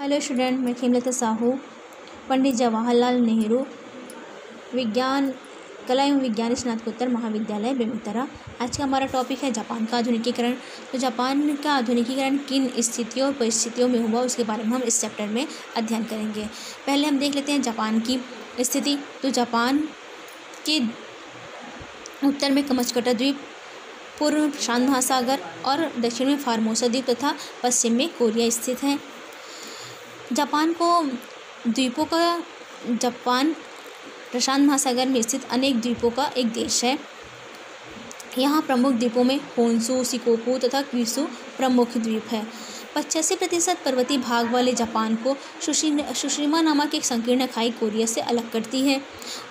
Hello student, मैं खेमलता साहू, पंडित जवाहरलाल नेहरू विज्ञान कला एवं विज्ञान स्नातकोत्तर महाविद्यालय बेमेतरा। आज का हमारा टॉपिक है जापान का आधुनिकीकरण। तो जापान का आधुनिकीकरण किन स्थितियों और परिस्थितियों में हुआ, उसके बारे में हम इस चैप्टर में अध्ययन करेंगे। पहले हम देख लेते हैं जापान की स्थिति। तो जापान के उत्तर में कमचकटा द्वीप, पूर्व में प्रशांत महासागर और दक्षिण में फार्मोसा द्वीप तथा पश्चिम में कोरिया स्थित है। जापान प्रशांत महासागर में स्थित अनेक द्वीपों का एक देश है। यहाँ प्रमुख द्वीपों में होन्शु, शिकोकू तथा क्यूशु प्रमुख द्वीप है। 85% पर्वतीय भाग वाले जापान को सुशिमा नामक एक संकीर्ण खाई कोरिया से अलग करती है।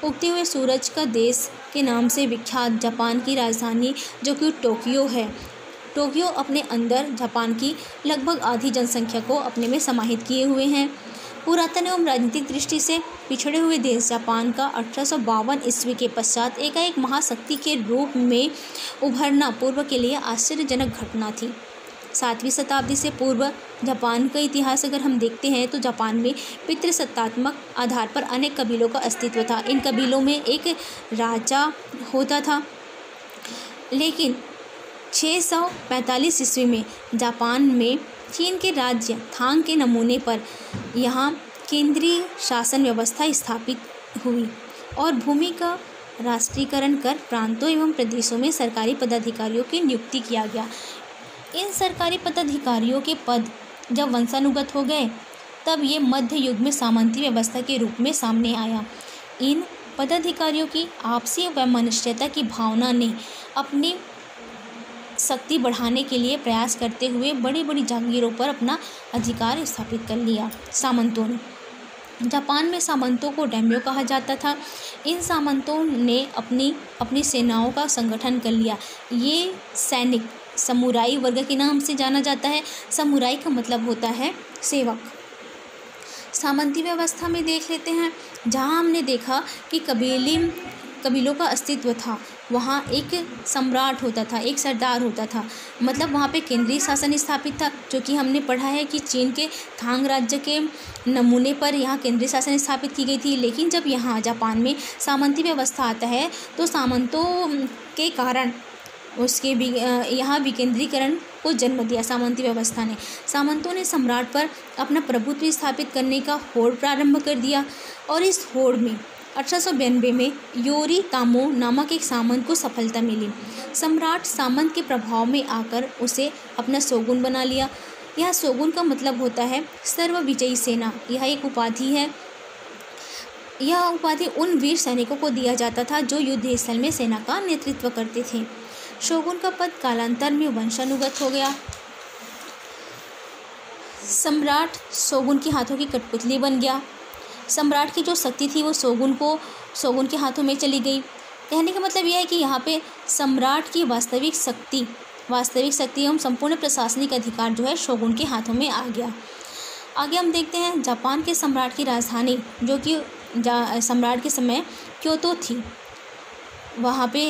उगते हुए सूरज का देश के नाम से विख्यात जापान की राजधानी जो कि टोक्यो है। टोक्यो अपने अंदर जापान की लगभग आधी जनसंख्या को अपने में समाहित किए हुए हैं। पुरातन एवं राजनीतिक दृष्टि से पिछड़े हुए देश जापान का 1852 ईस्वी के पश्चात एकाएक महाशक्ति के रूप में उभरना पूर्व के लिए आश्चर्यजनक घटना थी। 7वीं शताब्दी से पूर्व जापान का इतिहास अगर हम देखते हैं तो जापान में पितृसत्तात्मक आधार पर अनेक कबीलों का अस्तित्व था। इन कबीलों में एक राजा होता था, लेकिन 645 ईस्वी में जापान में चीन के राज्य थांग के नमूने पर यहाँ केंद्रीय शासन व्यवस्था स्थापित हुई और भूमि का राष्ट्रीयकरण कर प्रांतों एवं प्रदेशों में सरकारी पदाधिकारियों की नियुक्ति किया गया। इन सरकारी पदाधिकारियों के पद जब वंशानुगत हो गए, तब ये मध्य युग में सामंती व्यवस्था के रूप में सामने आया। इन पदाधिकारियों की आपसी वैमनस्यता की भावना ने अपनी शक्ति बढ़ाने के लिए प्रयास करते हुए बड़ी बड़ी जागीरों पर अपना अधिकार स्थापित कर लिया। सामंतों ने जापान में सामंतों को डैम्यो कहा जाता था। इन सामंतों ने अपनी सेनाओं का संगठन कर लिया। ये सैनिक समुराई वर्ग के नाम से जाना जाता है। समुराई का मतलब होता है सेवक। सामंती व्यवस्था में देख लेते हैं, जहाँ हमने देखा कि कबीलों का अस्तित्व था, वहाँ एक सम्राट होता था, एक सरदार होता था, मतलब वहाँ पे केंद्रीय शासन स्थापित था। जो कि हमने पढ़ा है कि चीन के थांग राज्य के नमूने पर यहाँ केंद्रीय शासन स्थापित की गई थी। लेकिन जब यहाँ जापान में सामंती व्यवस्था आता है तो सामंतों के कारण उसके भी यहाँ विकेंद्रीकरण को जन्म दिया। सामंती व्यवस्था ने सामंतों ने सम्राट पर अपना प्रभुत्व स्थापित करने का होड़ प्रारंभ कर दिया और इस होड़ में 1892 में योरी तामो नामक एक सामंत को सफलता मिली। सम्राट सामंत के प्रभाव में आकर उसे अपना शोगुन बना लिया। यह शोगुन का मतलब होता है सर्वविजयी सेना। यह एक उपाधि है। यह उपाधि उन वीर सैनिकों को दिया जाता था जो युद्ध स्थल में सेना का नेतृत्व करते थे। शोगुन का पद कालांतर में वंशानुगत हो गया। सम्राट शोगुन के हाथों की कठपुतली बन गया। सम्राट की जो शक्ति थी वो शोगुन के हाथों में चली गई। कहने का मतलब यह है कि यहाँ पे सम्राट की वास्तविक शक्ति एवं संपूर्ण प्रशासनिक अधिकार जो है शोगुन के हाथों में आ गया। आगे हम देखते हैं जापान के सम्राट की राजधानी जो कि सम्राट के समय क्योतो थी। वहाँ पे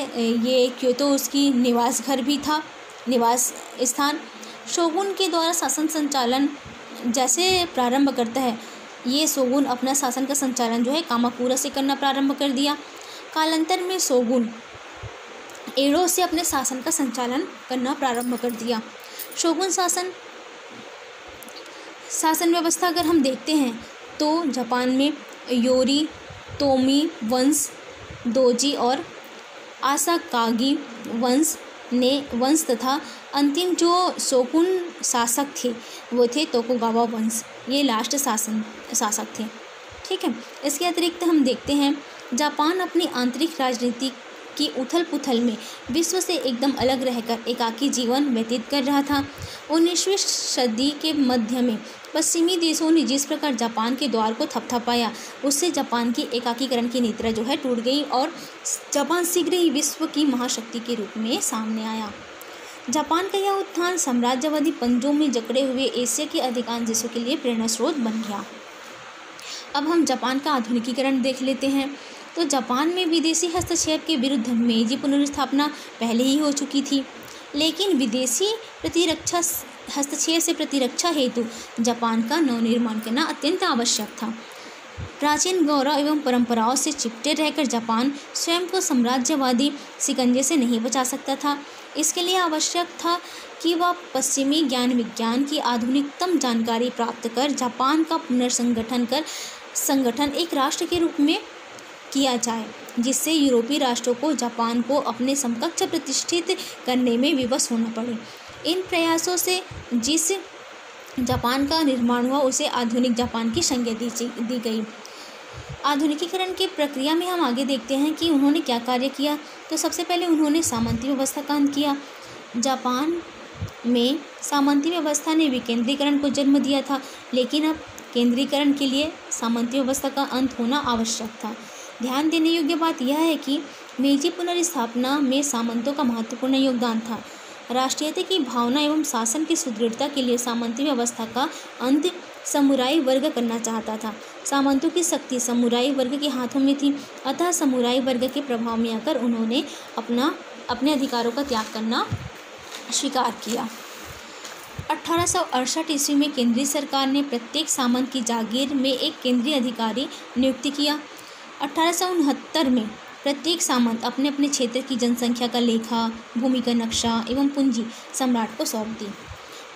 ये क्योतो उसकी निवास घर भी था, निवास स्थान। शोगुन के द्वारा शासन संचालन जैसे प्रारंभ करता है, ये शोगुन अपना शासन का संचालन जो है कामाकुरा से करना प्रारंभ कर दिया। कालांतर में शोगुन एडो से अपने शासन का संचालन करना प्रारंभ कर दिया। शोगुन शासन व्यवस्था अगर हम देखते हैं तो जापान में योरी, तोमी वंश, दोजी और आसाकागी वंश तथा अंतिम जो शोगुन शासक थे वो थे तोकुगावा वंश। ये लास्ट शासक थे। ठीक है। इसके अतिरिक्त हम देखते हैं जापान अपनी आंतरिक राजनीति की उथल पुथल में विश्व से एकदम अलग रहकर एकाकी जीवन व्यतीत कर रहा था। 19वीं सदी के मध्य में पश्चिमी देशों ने जिस प्रकार जापान के द्वार को थपथपाया, उससे जापान की एकाकीकरण की नीति जो है टूट गई और जापान शीघ्र ही विश्व की महाशक्ति के रूप में सामने आया। जापान का यह उत्थान साम्राज्यवादी पंजों में जकड़े हुए एशिया के अधिकांश देशों के लिए प्रेरणा स्रोत बन गया। अब हम जापान का आधुनिकीकरण देख लेते हैं। तो जापान में विदेशी हस्तक्षेप के विरुद्ध मेजी पुनर्स्थापना पहले ही हो चुकी थी, लेकिन विदेशी प्रतिरक्षा हस्तक्षेप से प्रतिरक्षा हेतु जापान का नवनिर्माण करना अत्यंत आवश्यक था। प्राचीन गौरव एवं परंपराओं से चिपटे रहकर जापान स्वयं को साम्राज्यवादी शिकंजे से नहीं बचा सकता था। इसके लिए आवश्यक था कि वह पश्चिमी ज्ञान विज्ञान की आधुनिकतम जानकारी प्राप्त कर जापान का संगठन एक राष्ट्र के रूप में किया जाए, जिससे यूरोपीय राष्ट्रों को जापान को अपने समकक्ष प्रतिष्ठित करने में विवश होना पड़े। इन प्रयासों से जिस जापान का निर्माण हुआ उसे आधुनिक जापान की संज्ञा दी गई। आधुनिकीकरण की प्रक्रिया में हम आगे देखते हैं कि उन्होंने क्या कार्य किया। तो सबसे पहले उन्होंने सामंती व्यवस्था का अंत किया। जापान में सामंती व्यवस्था ने विकेंद्रीकरण को जन्म दिया था, लेकिन अब केंद्रीकरण के लिए सामंती व्यवस्था का अंत होना आवश्यक था। ध्यान देने योग्य बात यह है कि मेजी पुनर्स्थापना में सामंतों का महत्वपूर्ण योगदान था। राष्ट्रीयता की भावना एवं शासन की सुदृढ़ता के लिए सामंती व्यवस्था का अंत समुराई वर्ग करना चाहता था। सामंतों की शक्ति समुराई वर्ग के हाथों में थी, अतः समुराई वर्ग के प्रभाव में आकर उन्होंने अपने अधिकारों का त्याग करना स्वीकार किया। 1868 ईस्वी में केंद्रीय सरकार ने प्रत्येक सामंत की जागीर में एक केंद्रीय अधिकारी नियुक्त किया। 1869 में प्रत्येक सामंत अपने अपने क्षेत्र की जनसंख्या का लेखा, भूमि का नक्शा एवं पूंजी सम्राट को सौंप दी।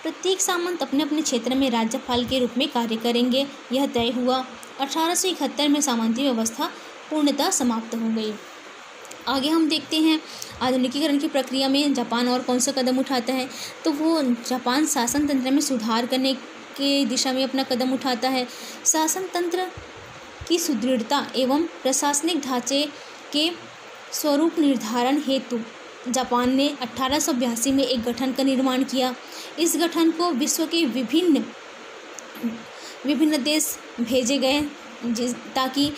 प्रत्येक सामंत अपने अपने क्षेत्र में राज्यपाल के रूप में कार्य करेंगे, यह तय हुआ। 1871 में सामंती व्यवस्था पूर्णतः समाप्त हो गई। आगे हम देखते हैं आधुनिकीकरण की प्रक्रिया में जापान और कौन सा कदम उठाता है। तो वो जापान शासन तंत्र में सुधार करने के दिशा में अपना कदम उठाता है। शासन तंत्र की सुदृढ़ता एवं प्रशासनिक ढांचे के स्वरूप निर्धारण हेतु जापान ने 1882 में एक गठन का निर्माण किया। इस गठन को विश्व के विभिन्न देश भेजे गए ताकि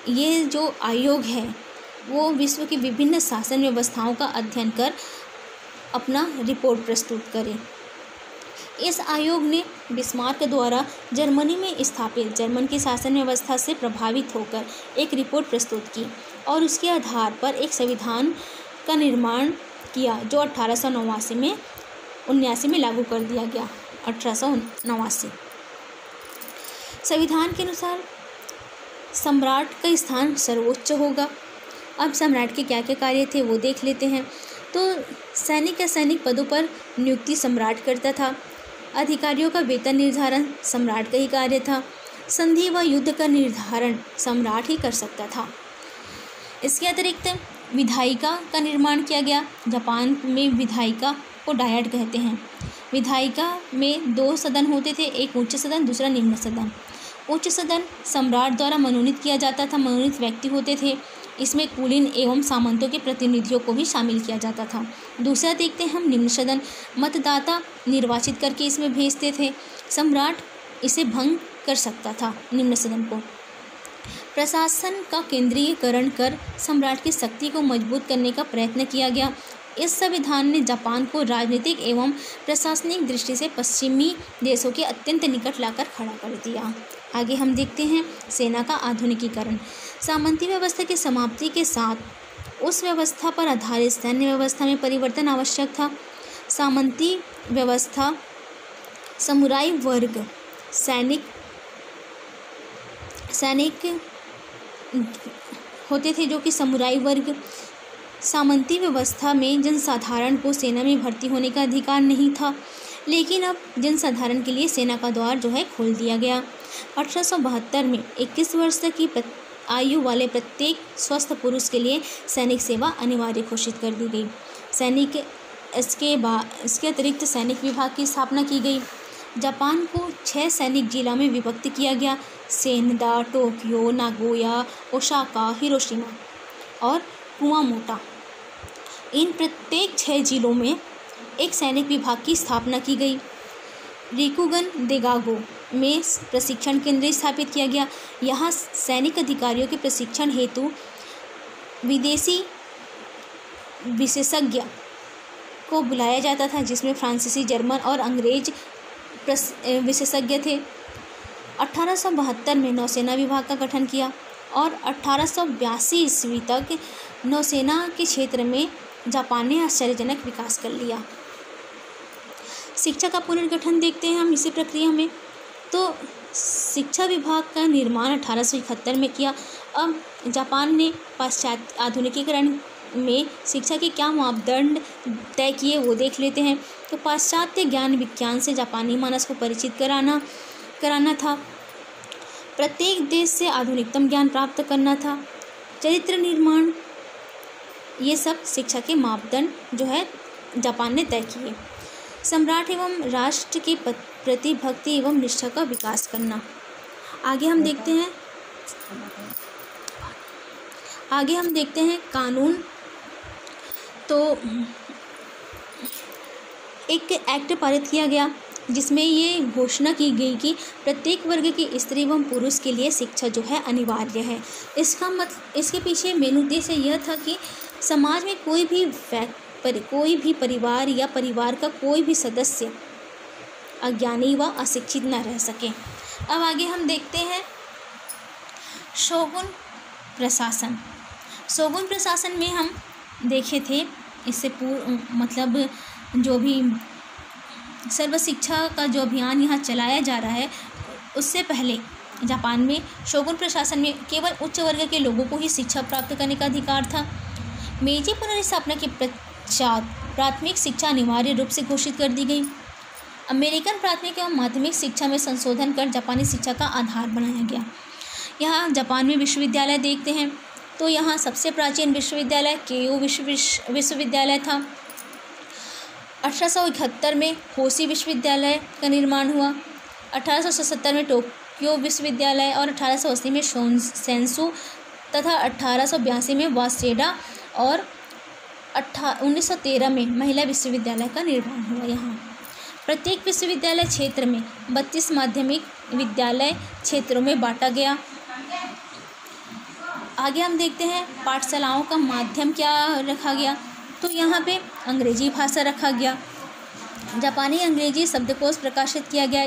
ये जो आयोग है वो विश्व की विभिन्न शासन व्यवस्थाओं का अध्ययन कर अपना रिपोर्ट प्रस्तुत करे। इस आयोग ने बिस्मार्क द्वारा जर्मनी में स्थापित जर्मन की शासन व्यवस्था से प्रभावित होकर एक रिपोर्ट प्रस्तुत की और उसके आधार पर एक संविधान का निर्माण किया, जो 1879 में लागू कर दिया गया। 1879 संविधान के अनुसार सम्राट का स्थान सर्वोच्च होगा। अब सम्राट के क्या क्या कार्य थे वो देख लेते हैं। तो सैनिक या सैनिक पदों पर नियुक्ति सम्राट करता था। अधिकारियों का वेतन निर्धारण सम्राट का ही कार्य था। संधि व युद्ध का निर्धारण सम्राट ही कर सकता था। इसके अतिरिक्त विधायिका का निर्माण किया गया। जापान में विधायिका को डायड कहते हैं। विधायिका में 2 सदन होते थे, एक उच्च सदन, दूसरा निम्न सदन। उच्च सदन सम्राट द्वारा मनोनीत किया जाता था, मनोनीत व्यक्ति होते थे। इसमें कुलीन एवं सामंतों के प्रतिनिधियों को भी शामिल किया जाता था। दूसरा देखते हैं हम निम्न सदन, मतदाता निर्वाचित करके इसमें भेजते थे। सम्राट इसे भंग कर सकता था निम्न सदन को। प्रशासन का केंद्रीयकरण कर सम्राट की शक्ति को मजबूत करने का प्रयत्न किया गया। इस संविधान ने जापान को राजनीतिक एवं प्रशासनिक दृष्टि से पश्चिमी देशों के अत्यंत निकट लाकर खड़ा कर दिया। आगे हम देखते हैं सेना का आधुनिकीकरण। सामंती व्यवस्था की समाप्ति के साथ उस व्यवस्था पर आधारित सैन्य व्यवस्था में परिवर्तन आवश्यक था। सामंती व्यवस्था समुराई वर्ग सैनिक होते थे, जो कि समुराई वर्ग। सामंती व्यवस्था में जनसाधारण को सेना में भर्ती होने का अधिकार नहीं था, लेकिन अब जनसाधारण के लिए सेना का द्वार जो है खोल दिया गया। 1872 में 21 वर्ष तक की आयु वाले प्रत्येक स्वस्थ पुरुष के लिए सैनिक सेवा अनिवार्य घोषित कर दी गई। इसके अतिरिक्त सैनिक विभाग की स्थापना की गई। जापान को 6 सैनिक जिला में विभक्त किया गया। सेनदा, टोक्यो, नागोया, ओसाका, हिरोशिमा और कुमामोटो। इन प्रत्येक 6 जिलों में एक सैनिक विभाग की स्थापना की गई। रिकुगन देगागो में प्रशिक्षण केंद्र स्थापित किया गया। यहाँ सैनिक अधिकारियों के प्रशिक्षण हेतु विदेशी विशेषज्ञ को बुलाया जाता था, जिसमें फ्रांसीसी, जर्मन और अंग्रेज विशेषज्ञ थे। 1872 में नौसेना विभाग का गठन किया और 1882 ईस्वी तक नौसेना के क्षेत्र में जापान ने आश्चर्यजनक विकास कर लिया। शिक्षा का पुनर्गठन देखते हैं हम इसी प्रक्रिया में। तो शिक्षा विभाग का निर्माण 1871 में किया। अब जापान ने पाश्चात्य आधुनिकीकरण में शिक्षा के क्या मापदंड तय किए वो देख लेते हैं। तो पाश्चात्य ज्ञान विज्ञान से जापानी मानस को परिचित कराना था। प्रत्येक देश से आधुनिकतम ज्ञान प्राप्त करना था। चरित्र निर्माण, ये सब शिक्षा के मापदंड जो है जापान ने तय किए। सम्राट एवं राष्ट्र के प्रति भक्ति एवं निष्ठा का विकास करना। आगे हम देखते हैं कानून। तो एक एक्ट पारित किया गया जिसमें ये घोषणा की गई कि प्रत्येक वर्ग की स्त्री एवं पुरुष के लिए शिक्षा जो है अनिवार्य है। इसके पीछे मेन उद्देश्य यह था कि समाज में कोई भी परिवार या परिवार का कोई भी सदस्य अज्ञानी व अशिक्षित न रह सके। अब आगे हम देखते हैं शोगुन प्रशासन। शोगुन प्रशासन में हम देखे थे इससे मतलब जो भी सर्व शिक्षा का जो अभियान यहाँ चलाया जा रहा है, उससे पहले जापान में शोगुन प्रशासन में केवल उच्च वर्ग के लोगों को ही शिक्षा प्राप्त करने का अधिकार था। मेजी पुनर्स्थापना के पश्चात प्राथमिक शिक्षा अनिवार्य रूप से घोषित कर दी गई। अमेरिकन प्राथमिक एवं माध्यमिक शिक्षा में संशोधन कर जापानी शिक्षा का आधार बनाया गया। यहाँ जापान में विश्वविद्यालय देखते हैं तो यहाँ सबसे प्राचीन विश्वविद्यालय केयो विश्वविद्यालय था। 1871 में होसी विश्वविद्यालय का निर्माण हुआ। 1877 में टोक्यो विश्वविद्यालय और 1880 में सेंसु तथा 1882 में वासेडा और 1913 में महिला विश्वविद्यालय का निर्माण हुआ। यहाँ प्रत्येक विश्वविद्यालय क्षेत्र में 32 माध्यमिक विद्यालय क्षेत्रों में बांटा गया। आगे हम देखते हैं पाठशालाओं का माध्यम क्या रखा गया। तो यहाँ पे अंग्रेजी भाषा रखा गया। जापानी अंग्रेजी शब्दकोश प्रकाशित किया गया।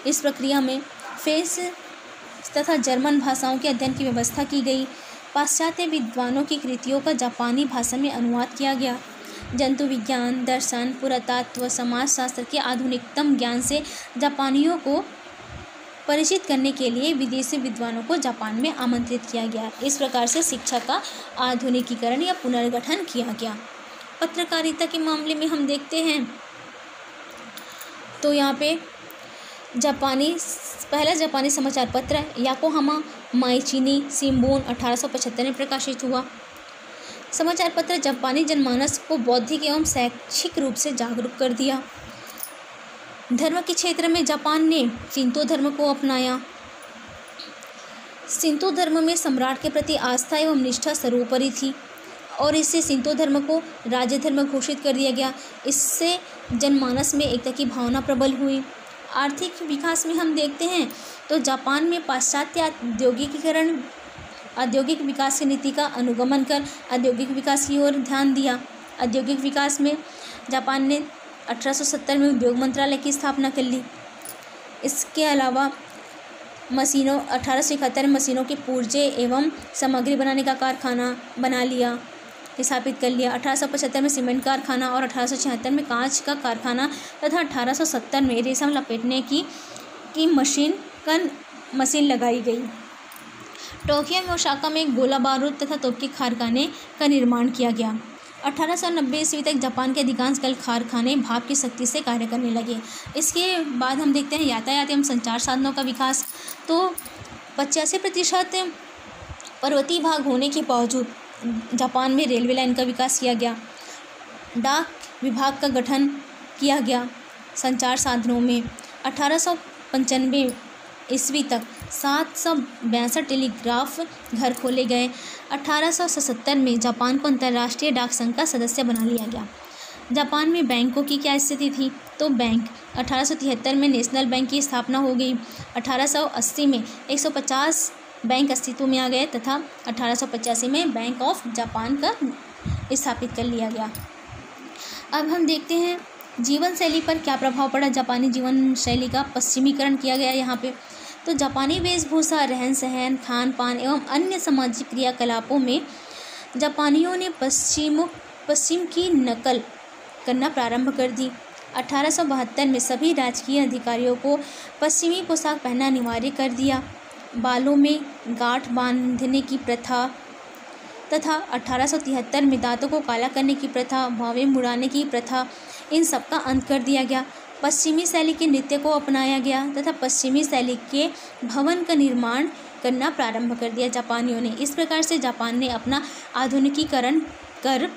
इस प्रक्रिया में फ्रेंच तथा जर्मन भाषाओं के अध्ययन की व्यवस्था की गई। पाश्चात्य विद्वानों की कृतियों का जापानी भाषा में अनुवाद किया गया। जंतु विज्ञान, दर्शन, पुरातत्व, समाजशास्त्र के आधुनिकतम ज्ञान से जापानियों को परिचित करने के लिए विदेशी विद्वानों को जापान में आमंत्रित किया गया। इस प्रकार से शिक्षा का आधुनिकीकरण या पुनर्गठन किया गया। पत्रकारिता के मामले में हम देखते हैं तो यहाँ पे पहला जापानी समाचार पत्र याकोहामा माइचिनी शिंबुन 1875 में प्रकाशित हुआ। समाचार पत्र जापानी जनमानस को बौद्धिक एवं शैक्षिक रूप से जागरूक कर दिया। धर्म के क्षेत्र में जापान ने शिंतो धर्म को अपनाया। शिंतो धर्म में सम्राट के प्रति आस्था एवं निष्ठा सर्वोपरि थी और इससे शिंतो धर्म को राज्य धर्म घोषित कर दिया गया। इससे जनमानस में एकता की भावना प्रबल हुई। आर्थिक विकास में हम देखते हैं तो जापान में पाश्चात्य औद्योगिक विकास की नीति का अनुगमन कर औद्योगिक विकास की ओर ध्यान दिया। औद्योगिक विकास में जापान ने 1870 में उद्योग मंत्रालय की स्थापना कर ली। इसके अलावा 1871 में मशीनों के पुर्जे एवं सामग्री बनाने का कारखाना स्थापित कर लिया। 1875 में सीमेंट कारखाना और 1876 में कांच का कारखाना तथा 1870 में रेशम लपेटने की मशीन लगाई गई। टोक्यो में ओसाका में गोला बारूद तथा तोप के कारखाने का निर्माण किया गया। 1890 ईस्वी तक जापान के अधिकांश कल कारखाने भाप की शक्ति से कार्य करने लगे। इसके बाद हम देखते हैं यातायात एवं संचार साधनों का विकास। तो 85% पर्वतीय भाग होने के बावजूद जापान में रेलवे लाइन का विकास किया गया। डाक विभाग का गठन किया गया। संचार साधनों में 1895 ईस्वी तक 762 टेलीग्राफ घर खोले गए। 1877 में जापान को अंतर्राष्ट्रीय डाक संघ का सदस्य बना लिया गया। जापान में बैंकों की क्या स्थिति थी? तो बैंक 1873 में नेशनल बैंक की स्थापना हो गई। 1880 में 150 बैंक अस्तित्व में आ गए तथा 1885 में बैंक ऑफ जापान का स्थापित कर लिया गया। अब हम देखते हैं जीवन शैली पर क्या प्रभाव पड़ा। जापानी जीवन शैली का पश्चिमीकरण किया गया यहाँ पे। तो जापानी वेशभूषा, रहन सहन, खान पान एवं अन्य सामाजिक क्रियाकलापों में जापानियों ने पश्चिम की नकल करना प्रारंभ कर दी। 1872 में सभी राजकीय अधिकारियों को पश्चिमी पोशाक पहनना अनिवार्य कर दिया। बालों में गांठ बांधने की प्रथा तथा 1873 में दांतों को काला करने की प्रथा, भौवें मुड़ाने की प्रथा, इन सब का अंत कर दिया गया। पश्चिमी शैली के नृत्य को अपनाया गया तथा पश्चिमी शैली के भवन का निर्माण करना प्रारंभ कर दिया जापानियों ने। इस प्रकार से जापान ने अपना आधुनिकीकरण कर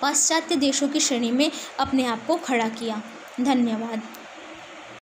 पाश्चात्य देशों की श्रेणी में अपने आप को खड़ा किया। धन्यवाद।